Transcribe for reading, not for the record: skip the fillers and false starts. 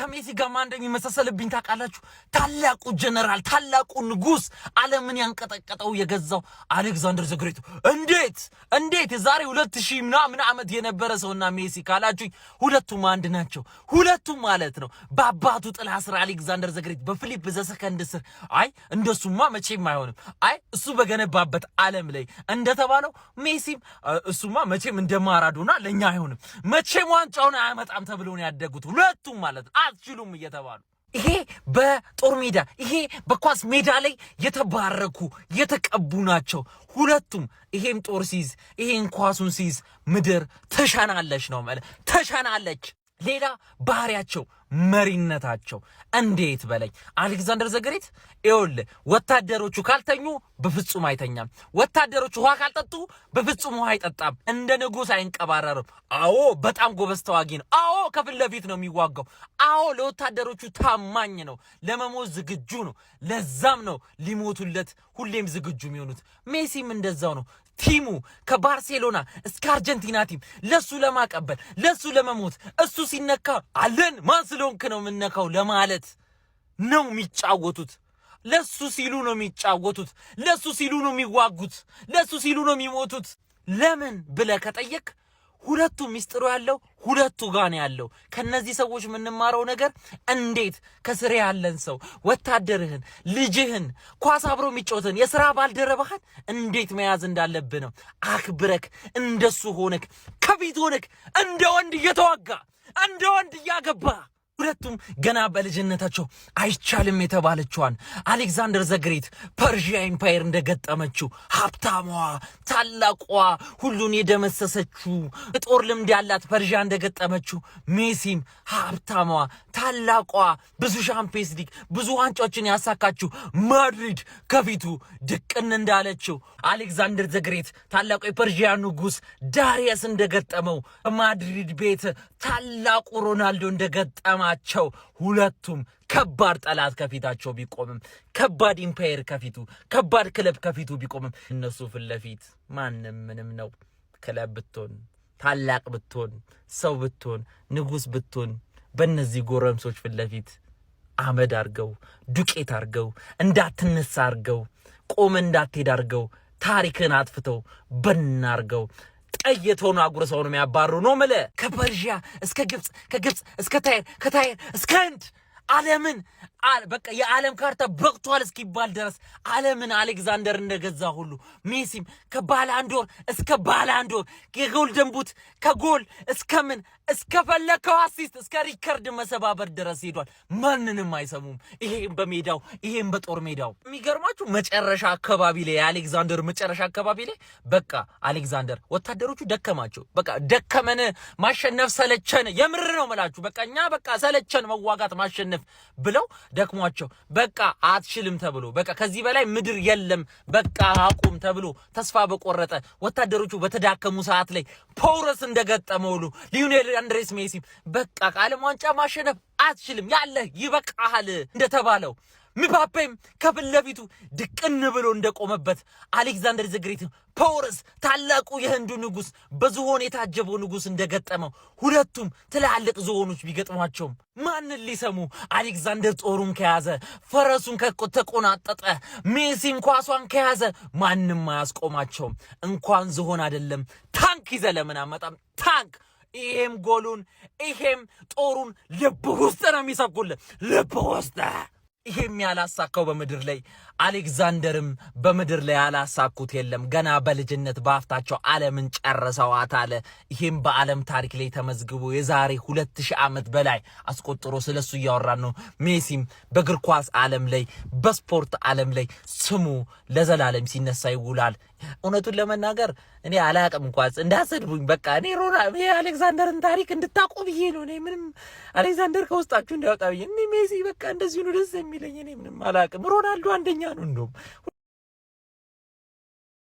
ከሜሲ ጋር ማን እንደሚመሳሰልብኝ ታውቃላችሁ? ታላቁ ጀነራል ታላቁ ንጉስ ዓለምን ያንቀጠቀጠው የገዛው አሌክዛንደር ዘግሬት። እንዴት የዛሬ 2000 ምናምን ዓመት የነበረ ሰውና ሜሲ ካላችሁኝ ሁለቱም አንድ ናቸው። ሁለቱም ማለት ነው በአባቱ ጥላ ስር አሌክዛንደር ዘግሬት በፊሊፕ ዘሰከንድ ስር። አይ እንደሱማ መቼም አይሆንም። አይ እሱ በገነባበት ዓለም ላይ እንደተባለው ሜሲም እሱማ መቼም እንደ ማራዶና ለኛ አይሆንም። መቼም ዋንጫውን አያመጣም ተብሎ ነው ያደጉት ሁለቱም ማለት አትችሉም እየተባሉ። ይሄ በጦር ሜዳ ይሄ በኳስ ሜዳ ላይ የተባረኩ የተቀቡ ናቸው ሁለቱም። ይሄም ጦር ሲይዝ ይሄን ኳሱን ሲይዝ ምድር ተሻናለች ነው ማለት ተሻናለች። ሌላ ባህሪያቸው መሪነታቸው እንዴት በላይ አሌክዛንደር ዘግሬት ይወል ወታደሮቹ ካልተኙ በፍጹም አይተኛም። ወታደሮቹ ውሃ ካልጠጡ በፍጹም ውሃ አይጠጣም። እንደ ንጉስ አይንቀባረርም። አዎ በጣም ጎበዝ ተዋጊ ነው። አዎ ከፊት ለፊት ነው የሚዋጋው። አዎ ለወታደሮቹ ታማኝ ነው። ለመሞት ዝግጁ ነው። ለዛም ነው ሊሞቱለት ሁሌም ዝግጁ የሚሆኑት። ሜሲም እንደዛው ነው። ቲሙ ከባርሴሎና እስከ አርጀንቲና ቲም ለሱ ለማቀበል ለሱ ለመሞት እሱ ሲነካ አለን ማን ስለሆንክ ነው የምነካው ለማለት ነው የሚጫወቱት። ለሱ ሲሉ ነው የሚጫወቱት። ለሱ ሲሉ ነው የሚዋጉት። ለሱ ሲሉ ነው የሚሞቱት። ለምን ብለህ ከጠየቅ ሁለቱ ሚስጥሩ ያለው ሁለቱ ጋር ነው ያለው። ከነዚህ ሰዎች የምንማረው ነገር እንዴት ከስሬ ያለን ሰው ወታደርህን፣ ልጅህን፣ ኳስ አብሮ የሚጫወትን የሥራ ባልደረባህን እንዴት መያዝ እንዳለብህ ነው። አክብረክ እንደሱ ሆነክ ከፊት ሆነክ እንደ ወንድ እየተዋጋ እንደ ወንድ እያገባ ሁለቱም ገና በልጅነታቸው አይቻልም የተባለችዋን አሌክዛንደር ዘግሬት ፐርሺያ ኢምፓየር እንደገጠመችው ሀብታሟ ታላቋ ሁሉን የደመሰሰችው ጦር ልምድ ያላት ፐርሺያ እንደገጠመችው ሜሲም ሀብታሟ ታላቋ ብዙ ሻምፒየንስ ሊግ ብዙ ዋንጫዎችን ያሳካችው ማድሪድ ከፊቱ ድቅን እንዳለችው አሌክዛንደር ዘግሬት ታላቁ የፐርሺያ ንጉስ ዳሪየስ እንደገጠመው ማድሪድ ቤት ታላቁ ሮናልዶ እንደገጠማቸው ሁለቱም ከባድ ጠላት ከፊታቸው ቢቆምም ከባድ ኢምፓየር ከፊቱ ከባድ ክለብ ከፊቱ ቢቆምም እነሱ ፊት ለፊት ማንም ምንም ነው። ክለብ ብትሆን ታላቅ ብትሆን ሰው ብትሆን ንጉስ ብትሆን በእነዚህ ጎረምሶች ፊት ለፊት አመድ አርገው ዱቄት አርገው እንዳትነሳ አርገው ቆም እንዳትሄድ አርገው ታሪክን አጥፍተው በናርገው ጠየቶና አጉረሰው ነው የሚያባሩ ነው መለ ከፐርሺያ እስከ ግብጽ ከግብጽ እስከ ታይር ከታይር እስከ ህንድ ዓለምን በቃ የዓለም ካርታ በቅቷል እስኪባል ድረስ ዓለምን አሌክዛንደር እንደገዛ ሁሉ ሜሲም ከባላንዶር እስከ ባላንዶር የጎልደን ቡት ከጎል እስከምን እስከፈለከው አሲስት እስከ ሪከርድ መሰባበር ድረስ ሄዷል። ማንንም አይሰሙም። ይሄም በሜዳው ይሄም በጦር ሜዳው። የሚገርማችሁ መጨረሻ አካባቢ ላይ የአሌክዛንደር መጨረሻ አካባቢ ላይ በቃ አሌክዛንደር ወታደሮቹ ደከማቸው። በቃ ደከመን ማሸነፍ ሰለቸን። የምር ነው መላችሁ። በቃ እኛ በቃ ሰለቸን መዋጋት ማሸነፍ ብለው ደክሟቸው በቃ አትችልም ተብሎ በቃ ከዚህ በላይ ምድር የለም በቃ አቁም ተብሎ ተስፋ በቆረጠ ወታደሮቹ በተዳከሙ ሰዓት ላይ ፖውረስ እንደገጠመው ሁሉ ሊዮኔል አንድሬስ ሜሲ በቃ ዓለም ዋንጫ ማሸነፍ አትችልም ያለ ይበቃሃል እንደተባለው ምባፔም ከፊት ለፊቱ ድቅን ብሎ እንደቆመበት አሌክዛንደር ዘግሬት ፖውረስ ታላቁ የህንዱ ንጉስ በዝሆን የታጀበው ንጉስ እንደገጠመው ሁለቱም ትላልቅ ዝሆኖች ቢገጥሟቸውም ማንን ሊሰሙ? አሌክዛንደር ጦሩን ከያዘ ፈረሱን ከተቆናጠጠ ሜሲም ኳሷን ከያዘ ማንም አያስቆማቸውም። እንኳን ዝሆን አይደለም ታንክ ይዘ ለምን አመጣም ታንክ ይሄም ጎሉን ይሄም ጦሩን ልብ ውስጥ ነው የሚሰኩልህ ልብ ውስጥ። ይሄም ያላሳካው በምድር ላይ አሌክዛንደርም በምድር ላይ ያላሳኩት የለም። ገና በልጅነት ባፍታቸው ዓለምን ጨርሰዋት አለ። ይሄም በዓለም ታሪክ ላይ ተመዝግቦ የዛሬ 2000 ዓመት በላይ አስቆጥሮ ስለሱ እያወራን ነው። ሜሲም በእግር ኳስ ዓለም ላይ በስፖርት ዓለም ላይ ስሙ ለዘላለም ሲነሳ ይውላል። እውነቱን ለመናገር እኔ አላቅም እንኳን እንዳሰድቡኝ በቃ እኔ አሌክዛንደርን ታሪክ እንድታውቁ ብዬ ነው። እኔ ምንም አሌክዛንደር ከውስጣችሁ እንዳይወጣ ብዬ እኔ ሜሲ በቃ እንደዚህ ነው ደስ የሚለኝ። እኔ ምንም አላቅም። ሮናልዶ አንደኛ ነው እንደውም